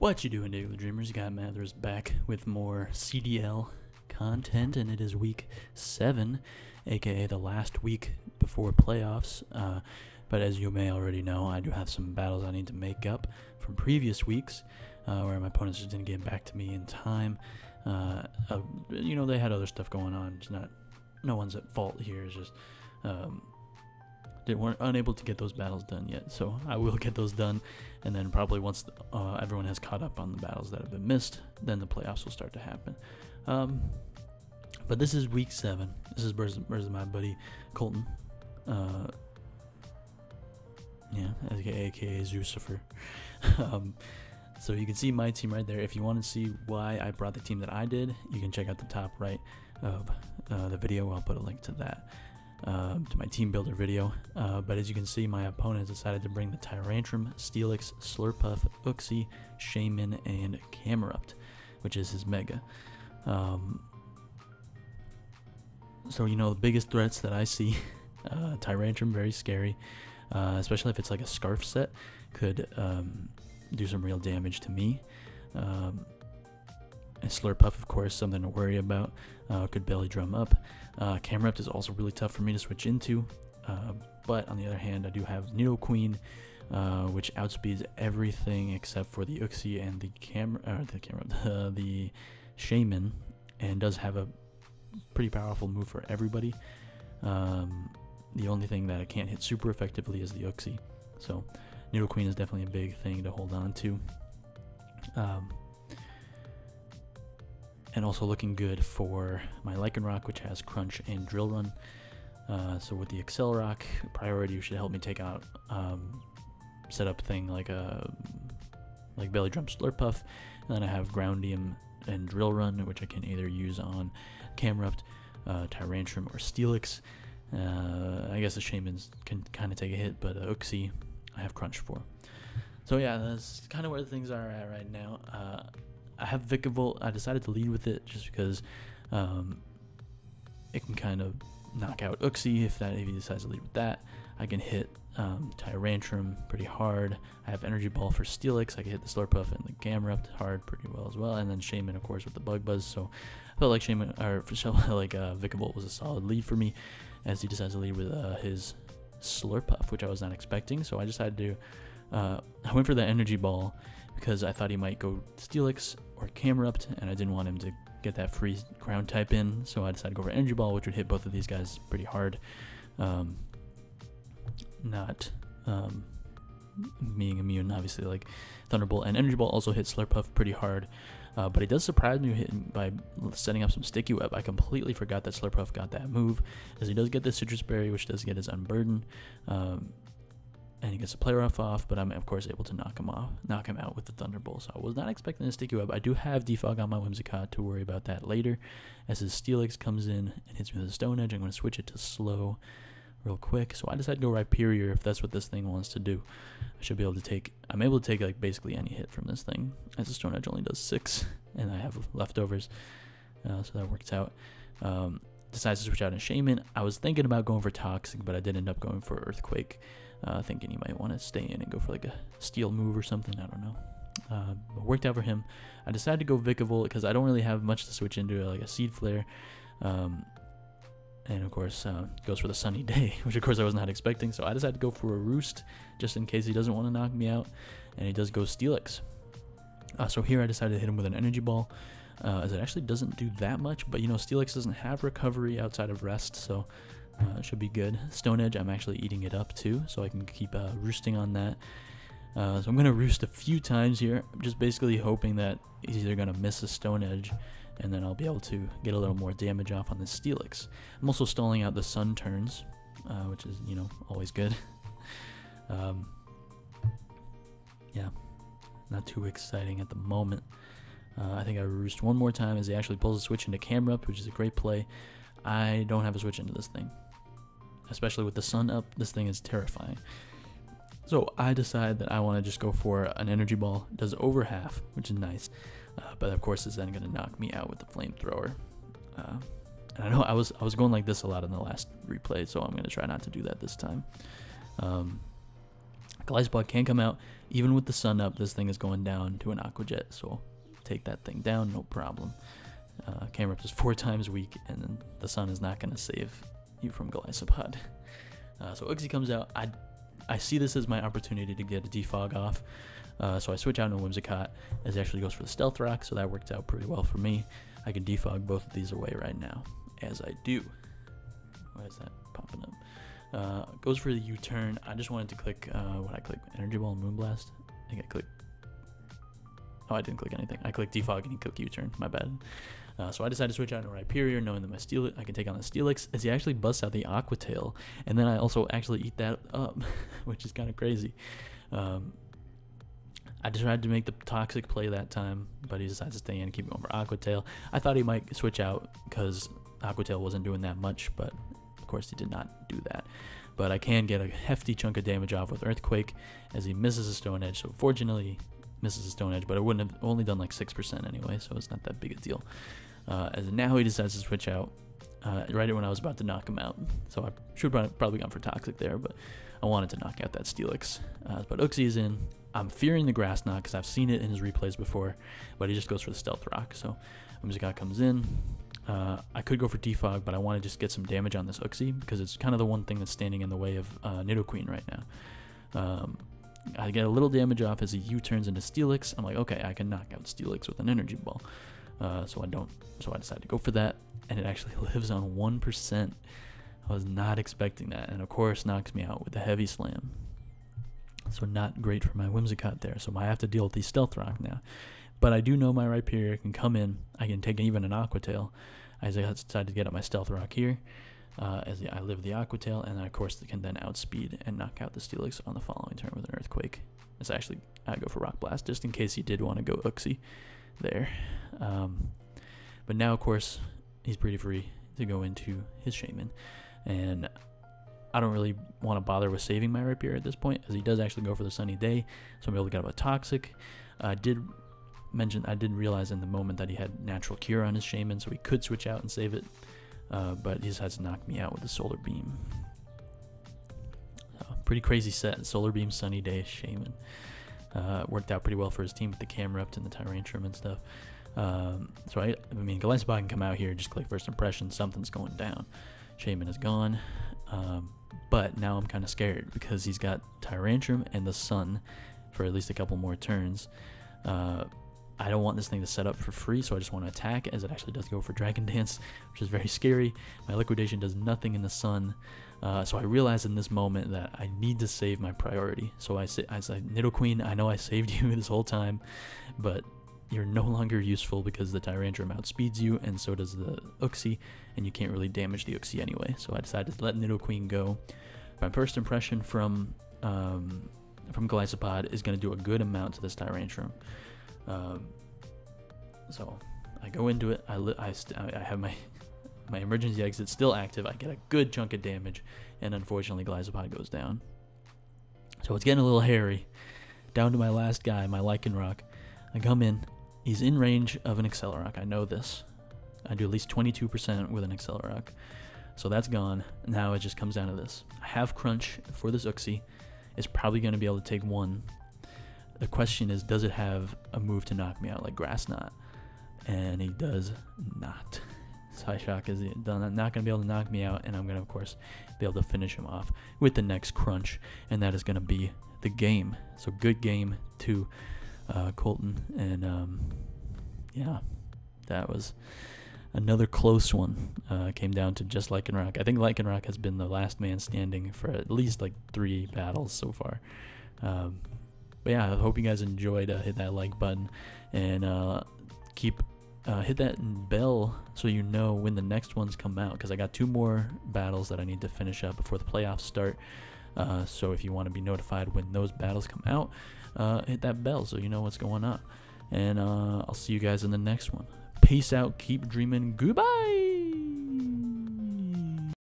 What you doing, Daily Dreamers? You got Mathers back with more CDL content, and it is week 7, aka the last week before playoffs. But as you may already know, I do have some battles I need to make up from previous weeks, where my opponents just didn't get back to me in time. They had other stuff going on. It's no one's at fault here. It's just they weren't unable to get those battles done yet. So I will get those done, and then probably once everyone has caught up on the battles that have been missed, then the playoffs will start to happen. But this is week 7. This is versus my buddy Colton. aka Zucifer. So you can see my team right there. If you want to see why I brought the team that I did, you can check out the top right of the video. I'll put a link to that, to my team builder video. But as you can see, my opponent decided to bring the Tyrantrum, Steelix, Slurpuff, Uxie, Shaman, and Camerupt, which is his mega. So the biggest threats that I see, Tyrantrum, very scary, especially if it's like a Scarf set, could do some real damage to me. And Slurpuff, of course, something to worry about. Could belly drum up. Camerupt is also really tough for me to switch into. But on the other hand, I do have Nidoqueen, which outspeeds everything except for the Uxie and the Shaman, and does have a pretty powerful move for everybody. The only thing that I can't hit super effectively is the Uxie. So Nidoqueen is definitely a big thing to hold on to. And also looking good for my Lycanroc, which has Crunch and Drill Run. So with the Accelerock, priority should help me take out setup thing like Belly Drum Slurpuff. And then I have Groundium and Drill Run, which I can either use on Camerupt, Tyrantrum, or Steelix. I guess the Shamans can kind of take a hit, but Uxie I have Crunch for. So yeah, that's kind of where things are at right now. I have Vikavolt. I decided to lead with it just because it can kind of knock out Uxie if he decides to lead with that. I can hit Tyrantrum pretty hard. I have Energy Ball for Steelix. I can hit the Slurpuff and the Camerupt hard pretty well as well. And then Shaman, of course, with the Bug Buzz. So I felt like Vikavolt was a solid lead for me, as he decides to lead with his Slurpuff, which I was not expecting. So I decided to I went for the Energy Ball because I thought he might go Steelix or Camerupt, and I didn't want him to get that free ground type in. So I decided to go for Energy Ball, which would hit both of these guys pretty hard. Not being immune, obviously, like Thunderbolt and Energy Ball also hit Slurpuff pretty hard. But it does surprise me by setting up some Sticky Web. I completely forgot that Slurpuff got that move, as he does get the Citrus Berry, which does get his Unburden, and he gets a Play Rough off. But I'm of course able to knock him out with the Thunderbolt. So I was not expecting a Sticky Web. I do have Defog on my Whimsicott to worry about that later, as his Steelix comes in and hits me with a Stone Edge. I'm going to switch it to Slow real quick. So I decided to go Rhyperior if that's what this thing wants to do. I'm able to take like basically any hit from this thing, as the Stone Edge only does 6 and I have leftovers, so that works out. Decides to switch out a Shaman. I was thinking about going for Toxic, but I did end up going for Earthquake, thinking he might want to stay in and go for like a Steel move or something. I don't know, but worked out for him. I decided to go Vikavolt because I don't really have much to switch into, like a Seed Flare. And of course, goes for the Sunny Day, which of course I was not expecting. So I decided to go for a Roost, just in case he doesn't want to knock me out. And he does go Steelix. So here I decided to hit him with an Energy Ball, as it actually doesn't do that much. But Steelix doesn't have recovery outside of rest, so it should be good. Stone Edge, I'm actually eating it up too, so I can keep roosting on that. So I'm going to roost a few times here, just basically hoping that he's either going to miss a Stone Edge, and then I'll be able to get a little more damage off on the Steelix. I'm also stalling out the Sun turns, which is, always good. Yeah, not too exciting at the moment. I think I roost one more time as he actually pulls a switch into Camerupt, which is a great play. I don't have a switch into this thing, especially with the sun up. This thing is terrifying. So I decide that I want to just go for an Energy Ball. It does over half, which is nice. But of course, it's then going to knock me out with the Flamethrower. And I know I was going like this a lot in the last replay, so I'm going to try not to do that this time. Glycepod can come out. Even with the sun up, this thing is going down to an Aqua Jet, so take that thing down, no problem. Camerupt is 4 times weak, and then the sun is not going to save you from Glycepod. So Uxie comes out. I see this as my opportunity to get a defog off, so I switch out into Whimsicott, as he actually goes for the Stealth Rock, so that worked out pretty well for me. I can defog both of these away right now, as I do. Why is that popping up? Goes for the U-turn. I just wanted to click, what I click? Energy Ball and Moonblast? I think I clicked. Oh, I didn't click anything. I clicked defog and he clicked U-turn. My bad. So I decided to switch out into Rhyperior, knowing that my I can take on the Steelix, as he actually busts out the Aqua Tail, and then I also actually eat that up, which is kind of crazy. I tried to make the Toxic play that time, but he decides to stay in and keep going for Aqua Tail. I thought he might switch out because Aqua Tail wasn't doing that much, but of course he did not do that. But I can get a hefty chunk of damage off with Earthquake, as he misses a Stone Edge. So fortunately, misses a Stone Edge, but it wouldn't have only done like 6% anyway, so it's not that big a deal. As now he decides to switch out right when I was about to knock him out. So I should probably gone for Toxic there, but I wanted to knock out that Steelix. But Uxie is in. I'm fearing the Grass Knot because I've seen it in his replays before, but he just goes for the Stealth Rock. So Whimsicott comes in. I could go for Defog, but I want to just get some damage on this Uxie because it's kind of the one thing that's standing in the way of Nidoqueen right now. I get a little damage off as he U-turns into Steelix. I'm like, okay, I can knock out Steelix with an Energy Ball. So I decided to go for that, and it actually lives on 1%. I was not expecting that, and of course knocks me out with the Heavy Slam. So not great for my Whimsicott there. So I have to deal with the Stealth Rock now. But I do know my Rhyperior can come in. I can take even an Aqua Tail. I decided to get up my Stealth Rock here. As I live the Aqua Tail, and I, of course, can then outspeed and knock out the Steelix on the following turn with an Earthquake. It's actually, I go for Rock Blast, just in case he did want to go Uxie there. But now, of course, he's pretty free to go into his Shaman. And I don't really want to bother with saving my Rhyperior at this point, as he does actually go for the Sunny Day, so I'm able to get up a Toxic. I did realize in the moment that he had Natural Cure on his Shaman, so he could switch out and save it. But he decides to knock me out with the Solar Beam. Pretty crazy set. Solar Beam, Sunny Day, Shaman. Worked out pretty well for his team with the Camerupt and the Tyrantrum and stuff. So I mean, Glycepod can come out here, just click First Impression, something's going down. Shaman is gone. But now I'm kind of scared because he's got Tyrantrum and the Sun for at least a couple more turns. I don't want this thing to set up for free, so I just want to attack, as it actually does go for Dragon Dance, which is very scary. My Liquidation does nothing in the Sun, so I realize in this moment that I need to save my priority. So I say, Nidoqueen, I know I saved you this whole time, but you're no longer useful because the Tyrantrum outspeeds you, and so does the Uxie, and you can't really damage the Uxie anyway. So I decided to let Nidoqueen go. My First Impression from Glycepod is going to do a good amount to this Tyrantrum. So I go into it. I have my emergency exit still active. I get a good chunk of damage, and unfortunately Glycepod goes down. So it's getting a little hairy. Down to my last guy, my Lycanroc. I come in. He's in range of an Accelerock. I know this. I do at least 22% with an Accelerock. So that's gone. Now it just comes down to this. I have Crunch for this Uxie. It's probably going to be able to take one. The question is, does it have a move to knock me out like Grass Knot? And he does not. Psyshock is not going to be able to knock me out, and I'm going to, of course, be able to finish him off with the next Crunch, and that is going to be the game. So good game to Colton, and yeah, that was another close one. Came down to just Lycanroc. I think Lycanroc has been the last man standing for at least like 3 battles so far. But yeah, I hope you guys enjoyed. Hit that like button, and hit that bell so you know when the next ones come out, because I got 2 more battles that I need to finish up before the playoffs start. So if you want to be notified when those battles come out, hit that bell so you know what's going on. And I'll see you guys in the next one. Peace out, keep dreaming, goodbye.